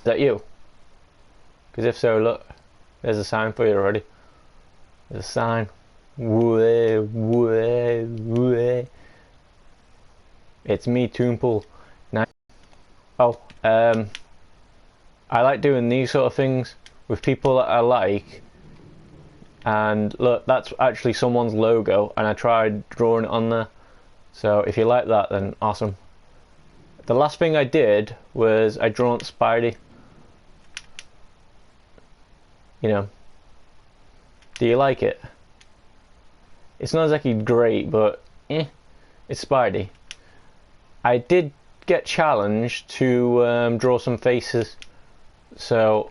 that you? Because if so, look, there's a sign for you already. There's a sign. It's me, Toonpool. Nice. Oh, I like doing these sort of things with people that I like. And look, that's actually someone's logo, and I tried drawing it on there. So if you like that, then awesome. The last thing I did was I drawn Spidey. You know, do you like it? It's not exactly great, but it's Spidey. I did get challenged to draw some faces, so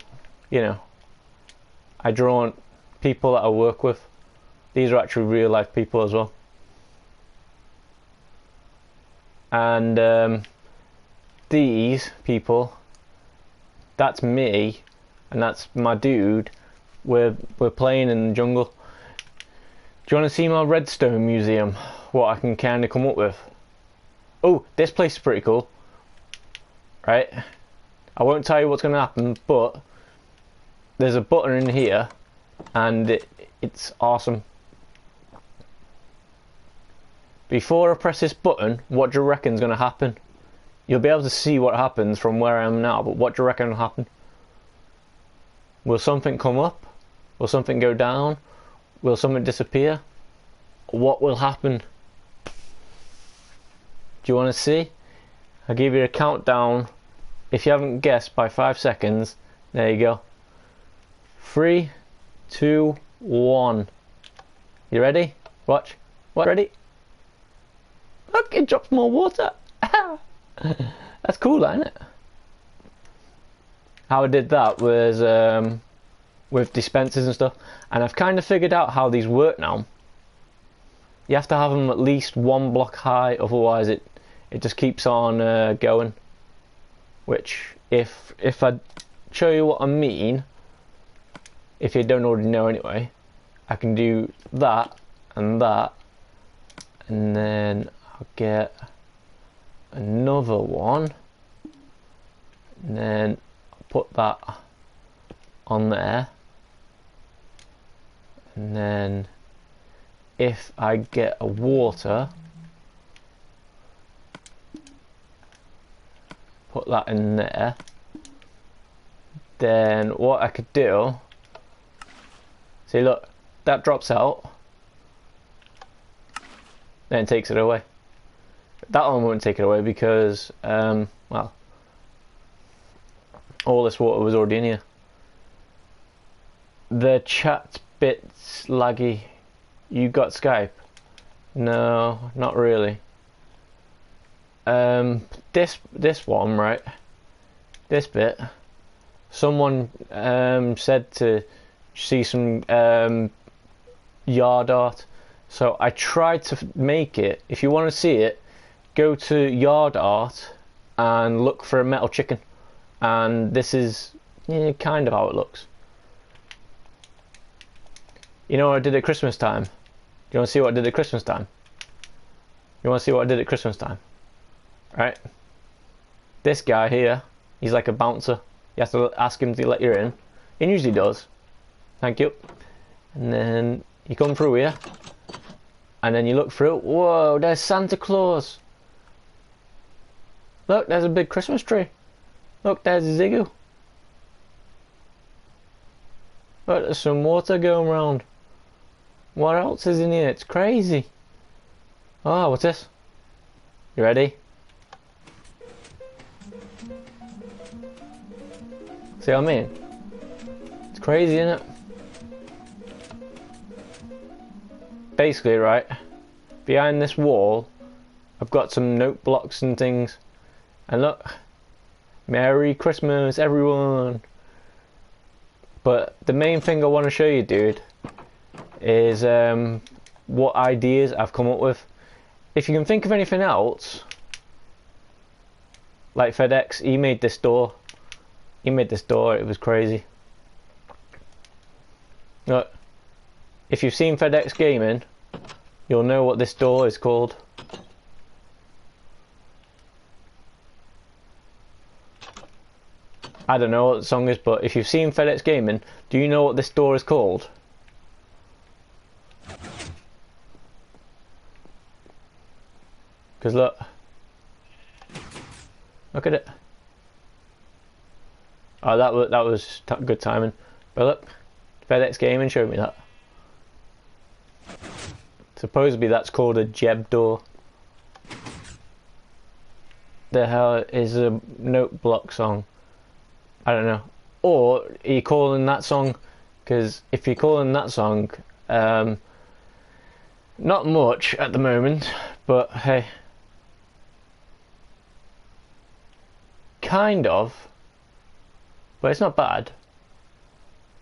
you know, I drawn people that I work with. These are actually real life people as well. And these people, that's me, and that's my dude. We're playing in the jungle. Do you want to see my redstone museum? What I can kind of come up with? Oh, this place is pretty cool. Right? I won't tell you what's going to happen, but there's a button in here, and it's awesome. Before I press this button, what do you reckon is going to happen? You'll be able to see what happens from where I am now, but what do you reckon will happen? Will something come up? Will something go down? Will something disappear? What will happen? Do you want to see? I'll give you a countdown. If you haven't guessed by 5 seconds, there you go. 3, 2, 1. You ready? Watch. What? Ready? Look, it drops more water. That's cool, isn't it? How I did that was with dispensers and stuff, and I've kind of figured out how these work now. You have to have them at least 1 block high, otherwise it just keeps on going. Which, if I show you what I mean, if you don't already know anyway, I can do that, and then I'll get another one, and then I'll put that on there, and then if I get a water, put that in there, then what I could do, see, look, that drops out, then it takes it away. That one won't take it away because well, all this water was already in here. The chat bit's laggy. You got Skype? No, not really. This one, right? This bit. Someone said to see some yard art, so I tried to make it. If you want to see it, go to yard art and look for a metal chicken, and this is kind of how it looks. You know what I did at Christmas time? Do you want to see what I did at Christmas time? You want to see what I did at Christmas time? Right? This guy here, he's like a bouncer. You have to ask him to let you in. He usually does. Thank you. And then you come through here, and then you look through. Whoa, there's Santa Claus. Look, there's a big Christmas tree. Look, there's Ziggu. Look, there's some water going around. What else is in here? It's crazy. Oh, what's this? You ready? See what I mean? It's crazy, isn't it? Basically, right, behind this wall, I've got some note blocks and things. And look, Merry Christmas, everyone. But the main thing I want to show you, dude, is what ideas I've come up with. If you can think of anything else, like FedEx, he made this door. He made this door, it was crazy. Look, if you've seen FedEx Gaming, you'll know what this door is called. I don't know what the song is, but if you've seen FedEx Gaming, do you know what this door is called? Because look at it. Oh, that was good timing. But look, FedEx Gaming showed me that. Supposedly that's called a Jeb door. The hell is a note block song? I don't know. Or are you calling that song? Because if you're calling that song, not much at the moment, but hey, kind of. But it's not bad.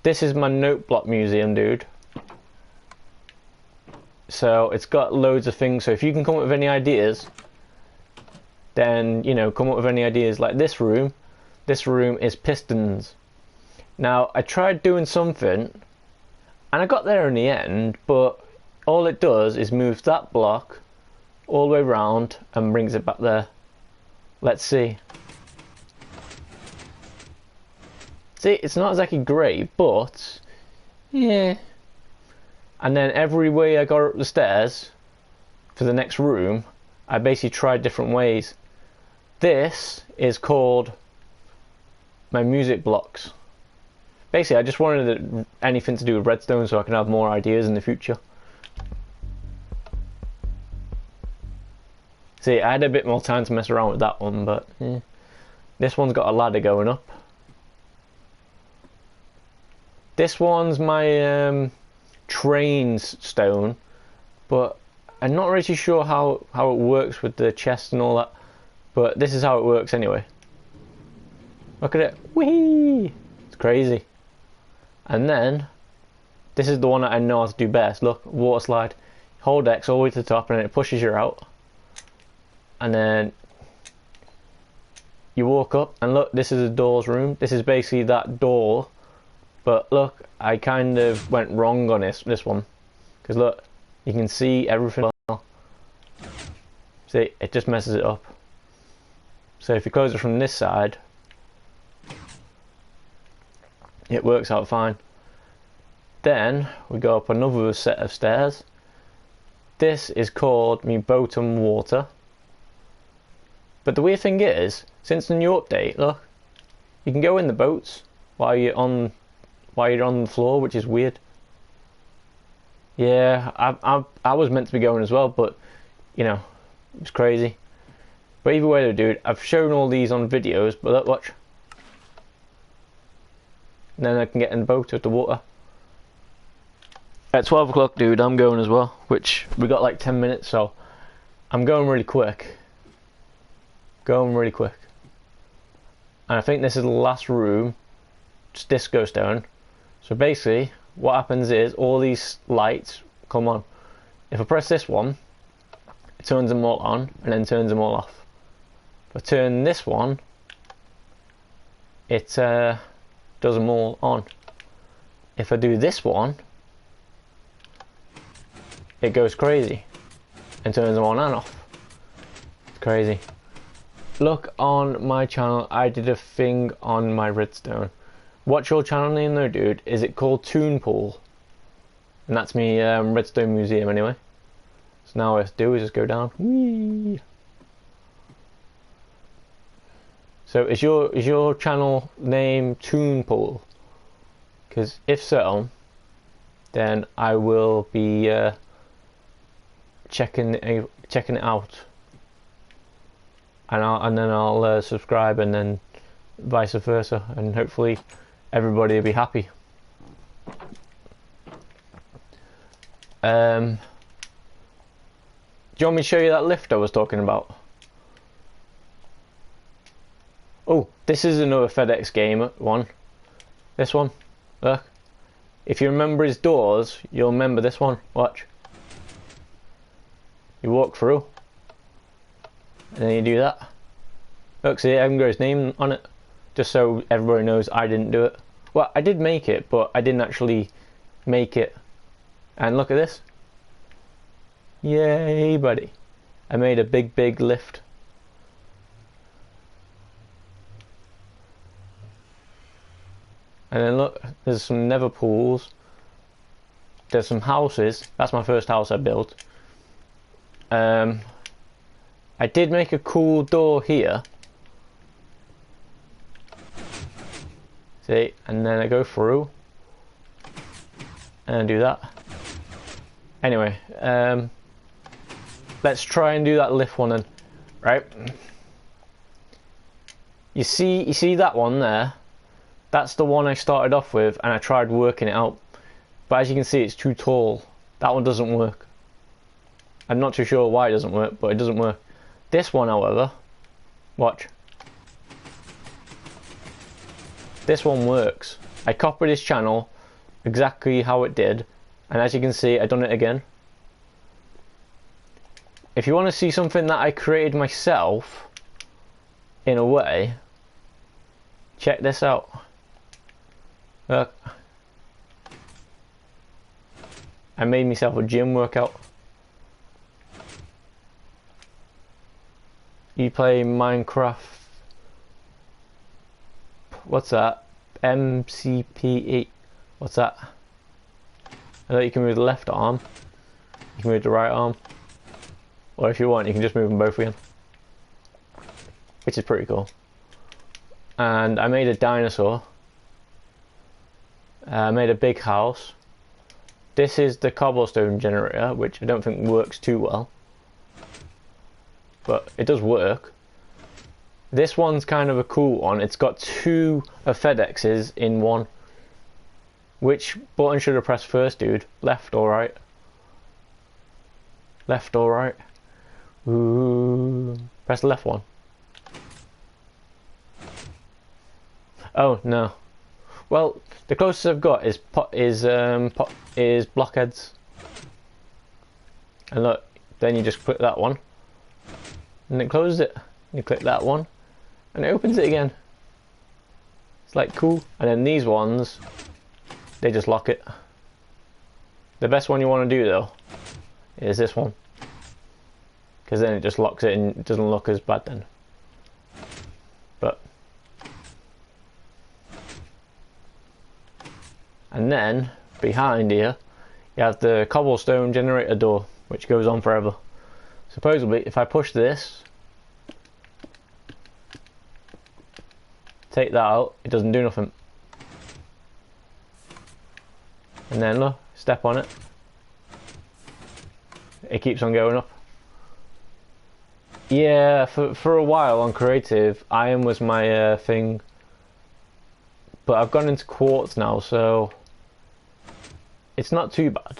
This is my note block museum, dude. So it's got loads of things. So if you can come up with any ideas, then, you know, come up with any ideas. Like this room is pistons. Now I tried doing something and I got there in the end, but all it does is move that block all the way around and brings it back there. Let's see. See, it's not exactly great, but yeah. And then every way I got up the stairs for the next room, I basically tried different ways. This is called my music blocks. Basically, I just wanted anything to do with redstone so I can have more ideas in the future. See, I had a bit more time to mess around with that one, but yeah. This one's got a ladder going up. This one's my train stone, but I'm not really sure how it works with the chest and all that, but this is how it works anyway. Look at it. Whee! It's crazy. And then this is the one that I know how to do best. Look, water slide. Hold X all the way to the top and then it pushes you out, and then you walk up and look, this is the door's room. This is basically that door. But look, I kind of went wrong on this one. Because look, you can see everything well. See, it just messes it up. So if you close it from this side, it works out fine. Then we go up another set of stairs. This is called me boat on water. But the weird thing is, since the new update, look, you can go in the boats while you're on the floor, which is weird. Yeah, I was meant to be going as well, but you know, it's crazy. But either way though, dude, I've shown all these on videos, but look, watch. And then I can get in the boat with the water. At 12 o'clock, dude, I'm going as well, which we got like 10 minutes, so I'm going really quick. Going really quick. And I think this is the last room. It's Disco Stone. So basically, what happens is all these lights come on. If I press this one, it turns them all on and then turns them all off. If I turn this one, it does them all on. If I do this one, it goes crazy and turns them on and off. It's crazy. Look on my channel, I did a thing on my redstone. What's your channel name though, dude? Is it called Toon Pool? And that's me redstone museum anyway. So now what I have to do is just go down. Whee! So is your channel name Toon Pool? Because if so, then I will be checking it out. And then I'll subscribe, and then vice versa, and hopefully everybody will be happy. Do you want me to show you that lift I was talking about? Oh, this is another FedEx game one. This one, look. If you remember his doors, you'll remember this one. Watch. You walk through, and then you do that. Look, see, I haven't got his name on it, just so everybody knows I didn't do it. Well, I did make it, but I didn't actually make it. And look at this. Yay, buddy. I made a big lift. And then look, there's some nether pools. There's some houses. That's my first house I built. I did make a cool door here. See, and then I go through and do that. Anyway, let's try and do that lift one then, right? You see that one there? That's the one I started off with, and I tried working it out. But as you can see, it's too tall. That one doesn't work. I'm not too sure why it doesn't work, but it doesn't work. This one, however, watch. This one works. I copied his channel, exactly how it did, and as you can see, I've done it again. If you want to see something that I created myself, in a way, check this out. Look. I made myself a gym workout. You play Minecraft. What's that? MCPE. What's that? I know you can move the left arm. You can move the right arm. Or if you want, you can just move them both again. Which is pretty cool. And I made a dinosaur. I made a big house. This is the cobblestone generator, which I don't think works too well. But it does work. This one's kind of a cool one. It's got two FedExes in one. Which button should I press first, dude? Left or right? Left or right? Ooh. Press the left one. Oh, no. Well, the closest I've got is blockheads. And look, then you just click that one, and it closes it. You click that one, and it opens it again. It's like cool. And then these ones, they just lock it. The best one you want to do though is this one, because then it just locks it and it doesn't look as bad then. But and then behind here you have the cobblestone generator door, which goes on forever. Supposedly if I push this, take that out, it doesn't do nothing. And then look, step on it, it keeps on going up. Yeah, for a while on creative, iron was my thing, but I've gone into quartz now, so it's not too bad.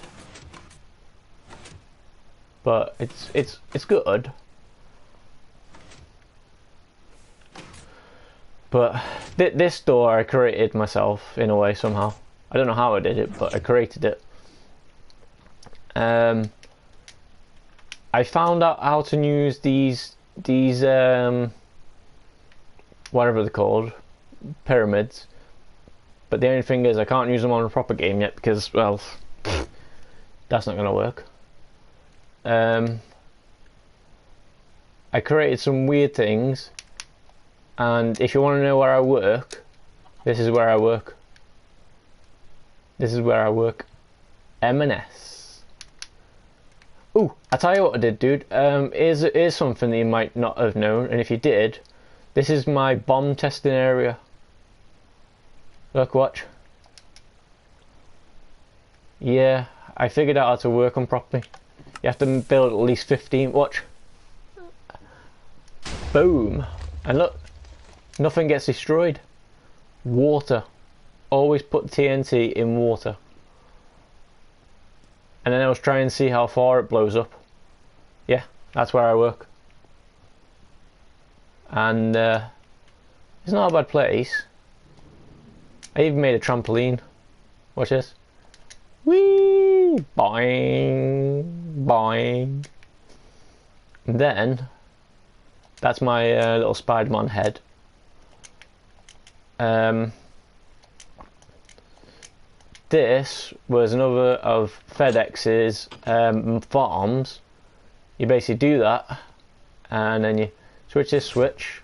But it's good. But this door I created myself in a way somehow. I don't know how I did it, but I created it. I found out how to use these whatever they're called, pyramids. But the only thing is I can't use them on a proper game yet because, well, that's not going to work. I created some weird things, and if you want to know where I work, this is where I work. This is where I work. M&S. Ooh, I tell you what I did, dude. Here's something that you might not have known, and if you did, this is my bomb testing area. Look, watch. Yeah, I figured out how to work them properly. You have to build at least 15. Watch. Boom. And look, nothing gets destroyed. Water. Always put TNT in water. And then I was trying to see how far it blows up. Yeah, that's where I work. And it's not a bad place. I even made a trampoline. Watch this. Whee! Boing! Boing! And then, that's my little Spider-Man head. This was another of FedEx's farms. You basically do that, and then you switch this switch.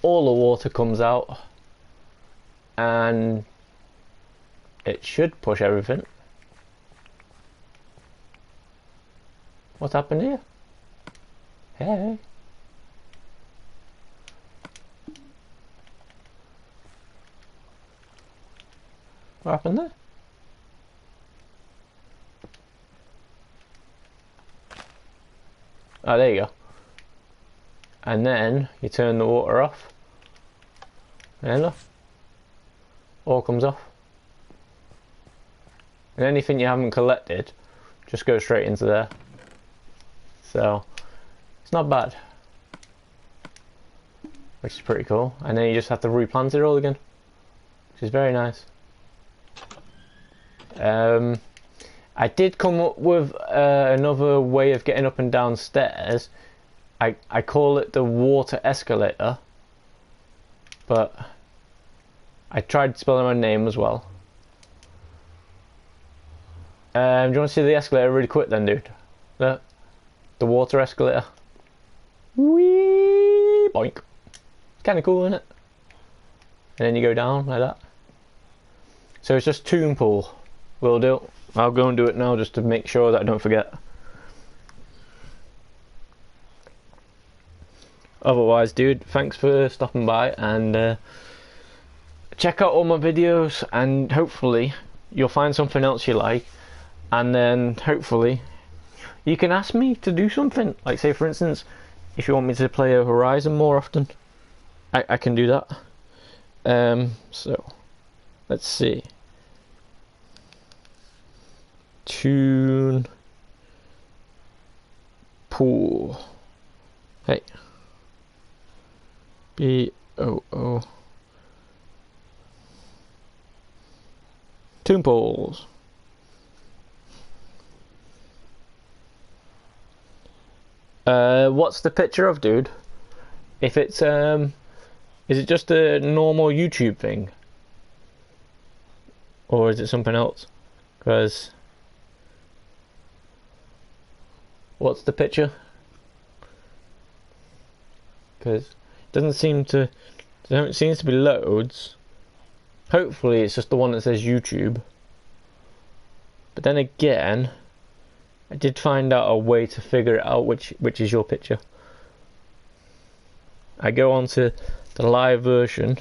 All the water comes out. and it should push everything. What's happened here? Hey. What happened there? Oh, there you go. And then you turn the water off. And look. All comes off. And anything you haven't collected just goes straight into there. So it's not bad. Which is pretty cool. And then you just have to replant it all again. Which is very nice. I did come up with another way of getting up and down stairs. I call it the water escalator, but I tried spelling my name as well. Do you want to see the escalator really quick then, dude? Look, the water escalator. Whee! Boink. It's kind of cool, isn't it? And then you go down like that. So it's just Toon Pool. Will do. I'll go and do it now just to make sure that I don't forget. Otherwise, dude, thanks for stopping by, and check out all my videos, and hopefully you'll find something else you like, and then hopefully you can ask me to do something. Like, say for instance, if you want me to play a Horizon more often, I can do that. So let's see. Toon Pool. Hey. B-O-O. Toon Pools. What's the picture of, dude? If it's is it just a normal YouTube thing? Or is it something else? Because what's the picture? Because doesn't seem to, there seems to be loads. Hopefully it's just the one that says YouTube. But then again, I did find out a way to figure it out which is your picture. I go on to the live version,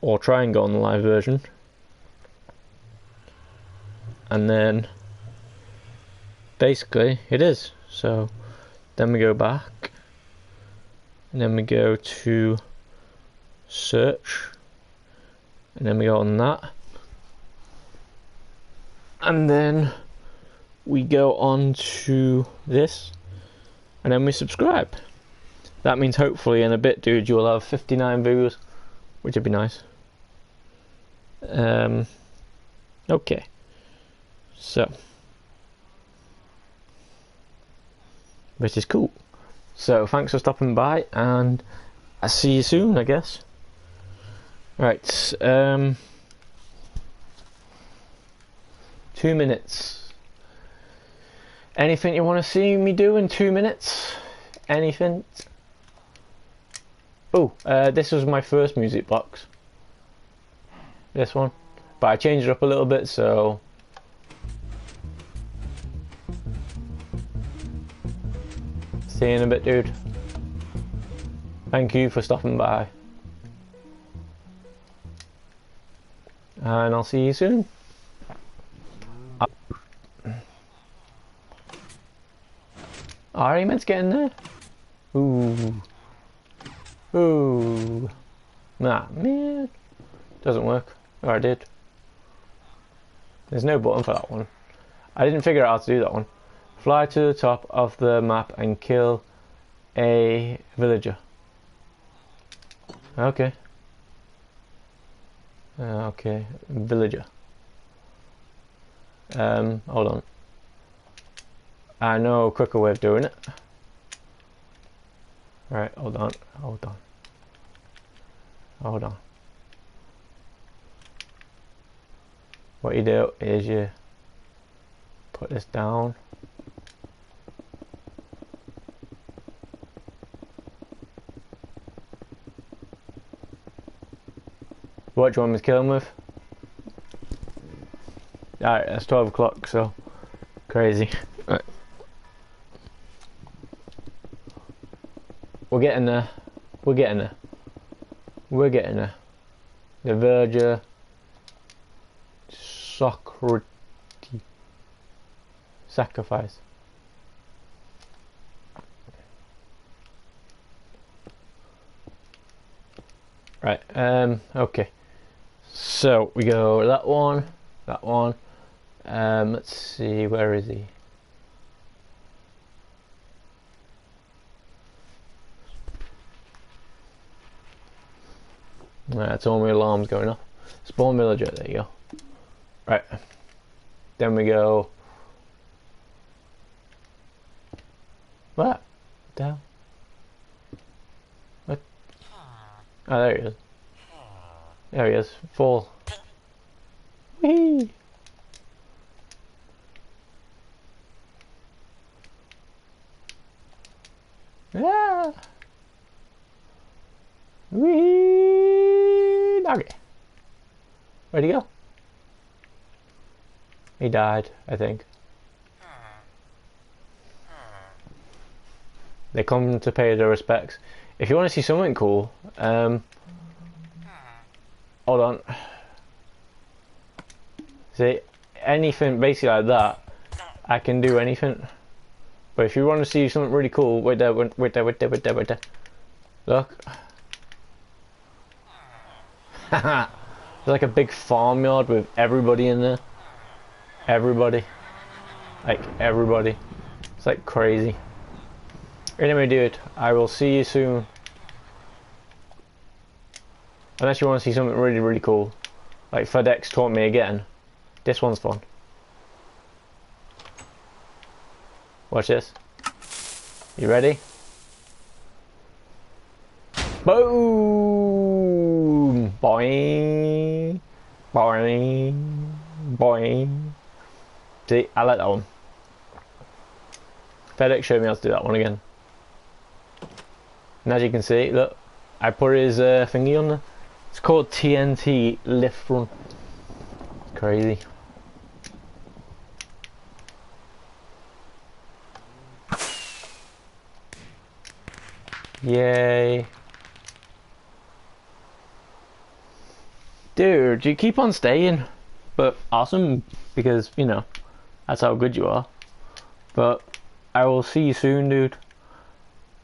or try and go on the live version, and then basically it is. So then we go back, and then we go to search, and then we go on that, and then we go on to this, and then we subscribe. That means hopefully in a bit, dude, you'll have 59 views, which would be nice. Okay, so which is cool. So thanks for stopping by, and I'll see you soon, I guess. Right, 2 minutes. Anything you want to see me do in 2 minutes? Anything? Oh, this was my first music box. This one. But I changed it up a little bit, so see you in a bit, dude. Thank you for stopping by. And I'll see you soon. Are you meant to get in there? Ooh. Ooh. Nah, man. Doesn't work. Or I did. There's no button for that one. I didn't figure out how to do that one. Fly to the top of the map and kill a villager. Okay. Okay, villager. Hold on. I know a quicker way of doing it. Right, hold on. What you do is you put this down. What do you want me to kill him with? Alright, that's 12 o'clock, so crazy. Right. We're getting there. We're getting there. We're getting there. The Verger Socrates sacrifice. Right, okay. So we go that one. Let's see, where is he? That's all my alarms going off. Spawn villager, there you go. Right. Then we go. What? The hell? What? Oh, there he is. There he is. Fall. Whee! Yeah. Whee! Doggy. Where'd he go? He died, I think. They come to pay their respects. If you want to see something cool, hold on. See, anything basically like that, I can do anything. But if you want to see something really cool, wait there. Look. There's like a big farmyard with everybody in there. Everybody. Like, everybody. It's like crazy. Anyway, dude, I will see you soon. Unless you want to see something really, really cool. Like FedEx taught me again. This one's fun. Watch this. You ready? Boom! Boing! Boing! Boing! See, I like that one. FedEx showed me how to do that one again. And as you can see, look, I put his thingy on there. It's called TNT Lift Run. Crazy. Yay. Dude, you keep on staying. But awesome, because, you know, that's how good you are. But I will see you soon, dude.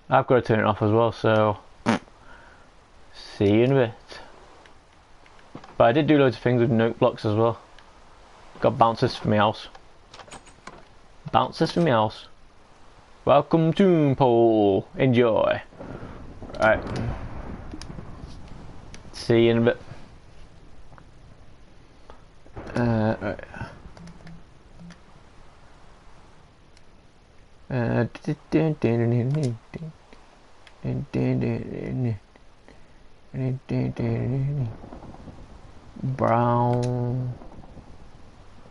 I've got to turn it off as well, so see you in a bit. But I did do loads of things with note blocks as well. Got bouncers for my house. Bouncers for my house. Welcome to Pole. Enjoy. Right. See you in a bit. Right. Brown,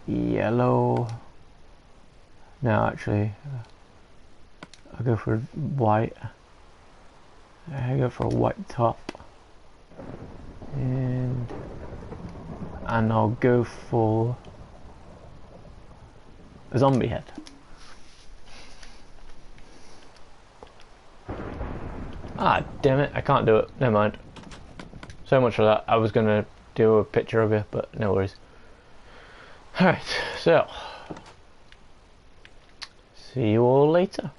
yellow. No, actually, I'll go for white. I go for a white top, and I'll go for a zombie head. Ah, damn it, I can't do it. Never mind. So much for that. I was gonna do a picture of you, but no worries. Alright, so see you all later.